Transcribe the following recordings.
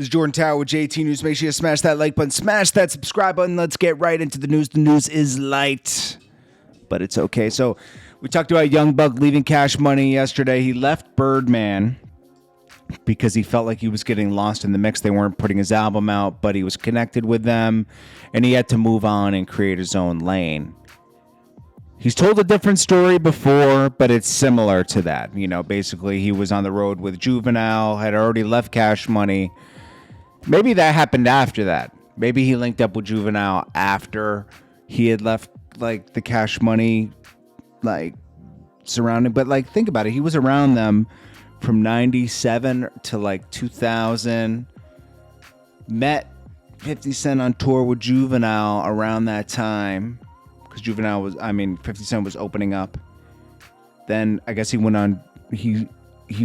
This is Jordan Tower with JT News. Make sure you smash that like button, smash that subscribe button. Let's get right into the news. The news is light, but it's okay. So we talked about Young Buck leaving Cash Money yesterday. He left Birdman because he felt like he was getting lost in the mix. They weren't putting his album out, but he was connected with them, and he had to move on and create his own lane. He's told a different story before, but it's similar to that. You know, basically he was on the road with Juvenile, had already left Cash Money. Maybe that happened after that. Maybe he linked up with Juvenile after he had left, like, the Cash Money, like, surrounding. But, like, think about it. He was around them from 97 to, like, 2000. Met 50 Cent on tour with Juvenile around that time. Because 50 Cent was opening up. Then, I guess he went on, he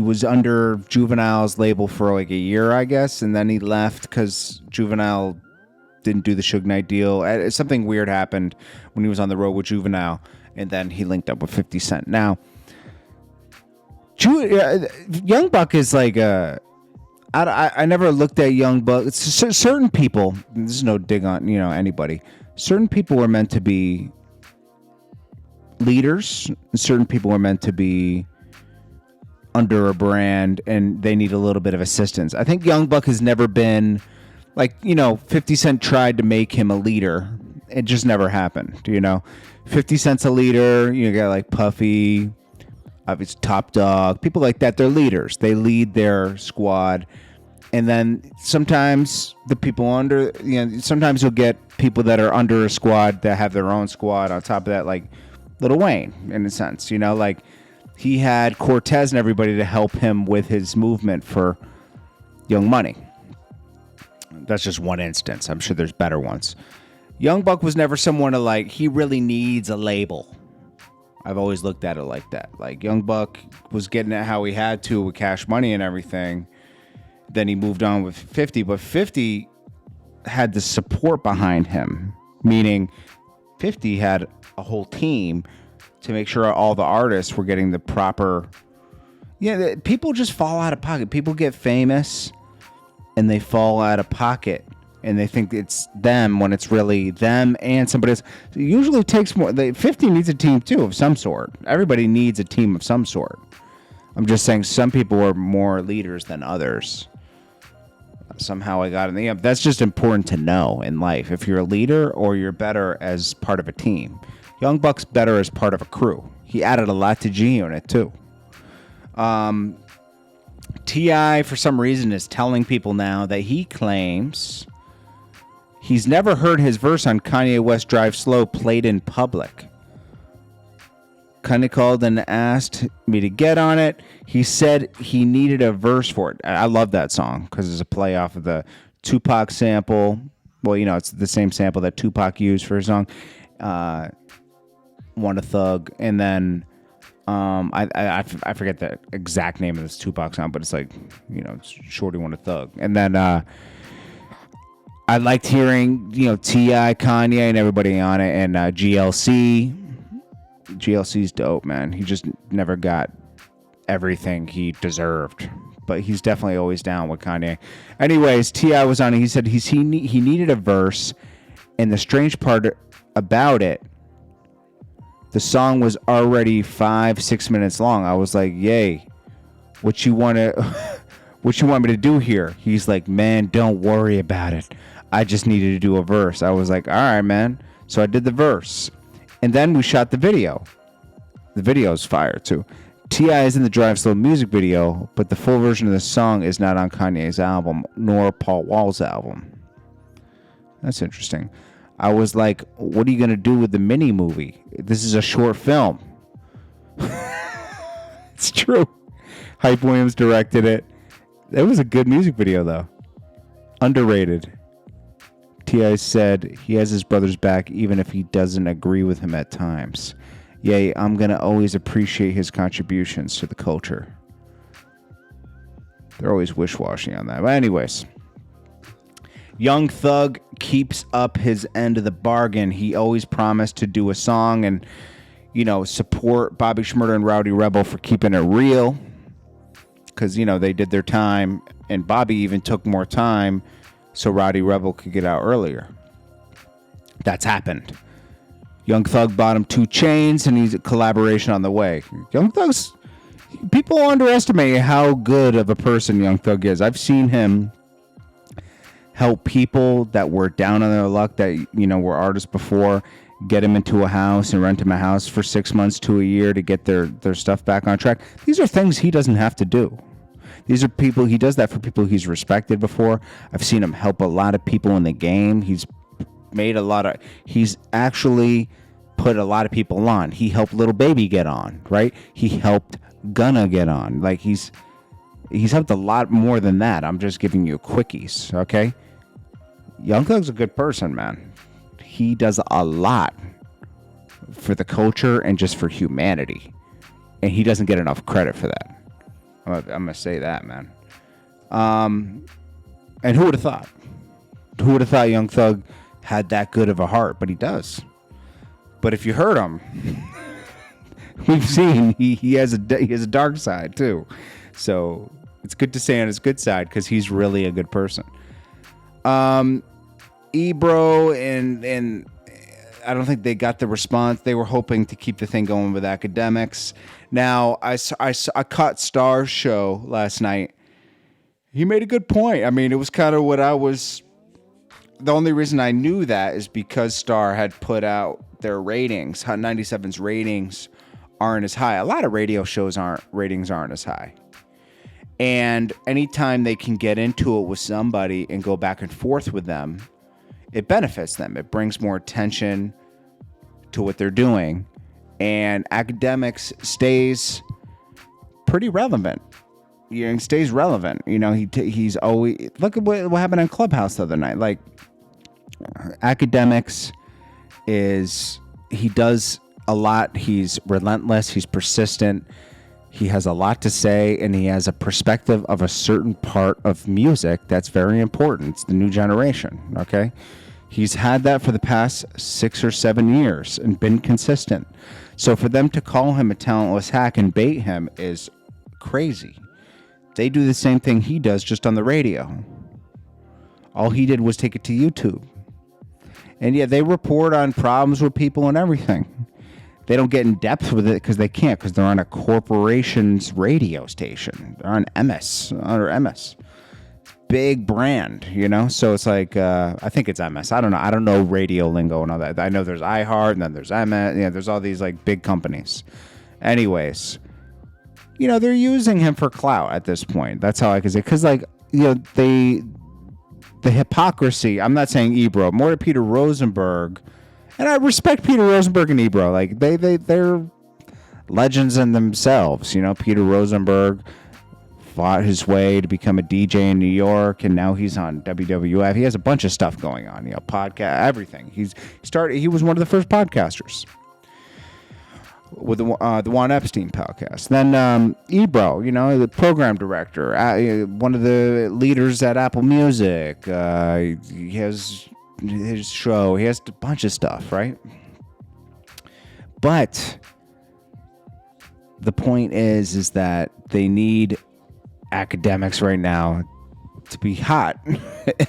was under Juvenile's label for like a year, I guess, and then he left because Juvenile didn't do the Suge Knight deal. Something weird happened when he was on the road with Juvenile, and then he linked up with 50 Cent. Now, Young Buck is like I never looked at Young Buck. Certain people, this is no dig on anybody. Certain people were meant to be leaders, and certain people were meant to be under a brand, and they need a little bit of assistance. I think Young Buck has never been, 50 Cent tried to make him a leader. It just never happened, 50 Cent's a leader. You got like Puffy, obviously Top Dog, people like that. They're leaders. They lead their squad. And then sometimes the people under, sometimes you'll get people that are under a squad that have their own squad on top of that, like Lil Wayne, in a sense, like he had Cortez and everybody to help him with his movement for Young Money. That's just one instance. I'm sure there's better ones. Young Buck was never someone to he really needs a label. I've always looked at it like that. Like Young Buck was getting it how he had to with Cash Money and everything. Then he moved on with 50, but 50 had the support behind him, meaning 50 had a whole team to make sure all the artists were getting the proper. Yeah, people just fall out of pocket. People get famous and they fall out of pocket and they think it's them when it's really them and somebody else. It usually takes more. 50 needs a team too of some sort. Everybody needs a team of some sort. I'm just saying some people are more leaders than others. Somehow I got in the that's just important to know in life. If you're a leader or you're better as part of a team. Young Buck's better as part of a crew. He added a lot to G-Unit too. T.I. for some reason is telling people now that he claims he's never heard his verse on Kanye West Drive Slow played in public. Kanye called and asked me to get on it. He said he needed a verse for it. I love that song because it's a play off of the Tupac sample. Well, it's the same sample that Tupac used for his song, Want a Thug. And then I forget the exact name of this Tupac song, but it's it's Shorty Want a Thug. And then I liked hearing, T.I., Kanye, and everybody on it, and GLC. GLC's dope, man. He just never got everything he deserved, but he's definitely always down with Kanye. Anyways, T.I. was on it. He said he needed a verse, and the strange part about it, the song was already 5-6 minutes long. I was like, yay, what you want me to do here? He's like, man, don't worry about it. I just needed to do a verse. I was like, all right, man. So I did the verse. And then we shot the video. The video's fire, too. T.I. is in the Drive Slow music video, but the full version of the song is not on Kanye's album, nor Paul Wall's album. That's interesting. I was like, what are you going to do with the mini movie? This is a short film. It's true. Hype Williams directed it. It was a good music video, though. Underrated. T.I. said he has his brother's back even if he doesn't agree with him at times. Yay, I'm going to always appreciate his contributions to the culture. They're always wish-washy on that. But anyways, Young Thug keeps up his end of the bargain. He always promised to do a song and, support Bobby Shmurda and Rowdy Rebel for keeping it real. because, they did their time, and Bobby even took more time so Rowdy Rebel could get out earlier. That's happened. Young Thug bought him 2 chains, and he's a collaboration on the way. Young Thug's... People underestimate how good of a person Young Thug is. I've seen him help people that were down on their luck, that, were artists before, get him into a house and rent him a house for 6 months to a year to get their stuff back on track. These are things he doesn't have to do. These are people, he does that for people he's respected before. I've seen him help a lot of people in the game. He's actually put a lot of people on. He helped Lil Baby get on, right? He helped Gunna get on. Like, he's helped a lot more than that. I'm just giving you quickies, okay? Young Thug's a good person, man. He does a lot for the culture and just for humanity. And he doesn't get enough credit for that. I'm going to say that, man. And who would have thought? Who would have thought Young Thug had that good of a heart? But he does. But if you heard him, we've seen he has a dark side too. So it's good to stay on his good side because he's really a good person. Ebro and I don't think they got the response. They were hoping to keep the thing going with Akademiks. Now, I caught Star's show last night. He made a good point. I mean, it was kind of what I was... The only reason I knew that is because Star had put out their ratings. Hot 97's ratings aren't as high. A lot of radio shows ratings aren't as high. And anytime they can get into it with somebody and go back and forth with them, it benefits them. It brings more attention to what they're doing. And Akademiks stays pretty relevant. He stays relevant. He's always... Look at what happened in Clubhouse the other night. Like, Akademiks he does a lot. He's relentless. He's persistent. He has a lot to say, and he has a perspective of a certain part of music that's very important. It's the new generation, okay? He's had that for the past 6 or 7 years and been consistent. So for them to call him a talentless hack and bait him is crazy. They do the same thing he does, just on the radio. All he did was take it to YouTube. And yeah, they report on problems with people and everything. They don't get in depth with it because they can't, because they're on a corporation's radio station. They're on MS. Big brand, So it's like, I think it's MS. I don't know. I don't know radio lingo and all that. I know there's iHeart and then there's MS. Yeah, there's all these like big companies. Anyways, they're using him for clout at this point. That's how I can say. Because the hypocrisy. I'm not saying Ebro. More to Peter Rosenberg. And I respect Peter Rosenberg and Ebro. Like they're legends in themselves. Peter Rosenberg fought his way to become a DJ in New York, and now he's on WWF. He has a bunch of stuff going on. Podcast, everything. He was one of the first podcasters with the Juan Epstein podcast. Then Ebro, the program director, one of the leaders at Apple Music. He has his show. He has a bunch of stuff, right? But the point is that they need Akademiks right now to be hot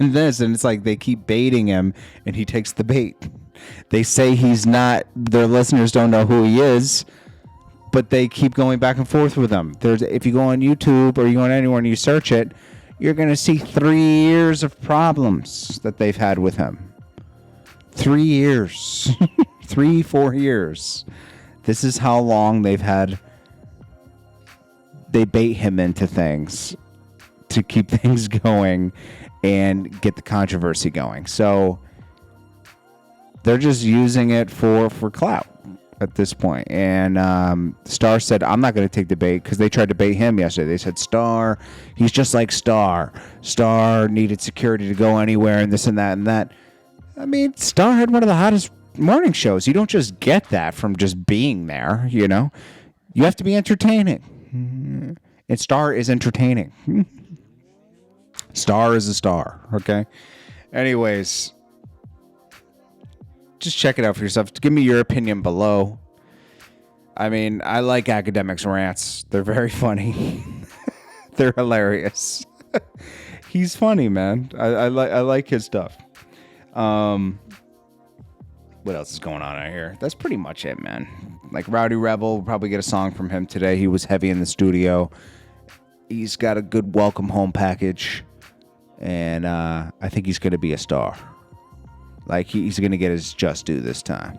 in this, and it's like they keep baiting him and he takes the bait. They say he's not, their listeners don't know who he is, but they keep going back and forth with him. If you go on YouTube or you go on anywhere and you search it, you're going to see 3 years of problems that they've had with him. 3 years. 3-4 years. This is how long they've had. They bait him into things to keep things going and get the controversy going. So they're just using it for clout at this point. And Star said, I'm not going to take the bait, because they tried to bait him yesterday. They said, Star, he's just like Star. Star needed security to go anywhere and this and that and that. I mean, Star had one of the hottest morning shows. You don't just get that from just being there, You have to be entertaining. And Star is entertaining. Star is a star, okay? Anyways, just check it out for yourself. Give me your opinion below. I mean, I like Akademiks rants. They're very funny. They're hilarious. He's funny, man. I like his stuff. What else is going on out here? That's pretty much it, man. Like Rowdy Rebel, we'll probably get a song from him today. He was heavy in the studio. He's got a good welcome home package, and I think he's going to be a star. Like he's going to get his just due this time.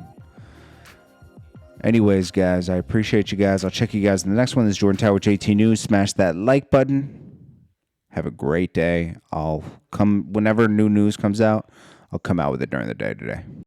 Anyways, guys, I appreciate you guys. I'll check you guys in the next one. This is Jordan Tower JT News. Smash that like button. Have a great day. I'll come whenever new news comes out. I'll come out with it during the day today.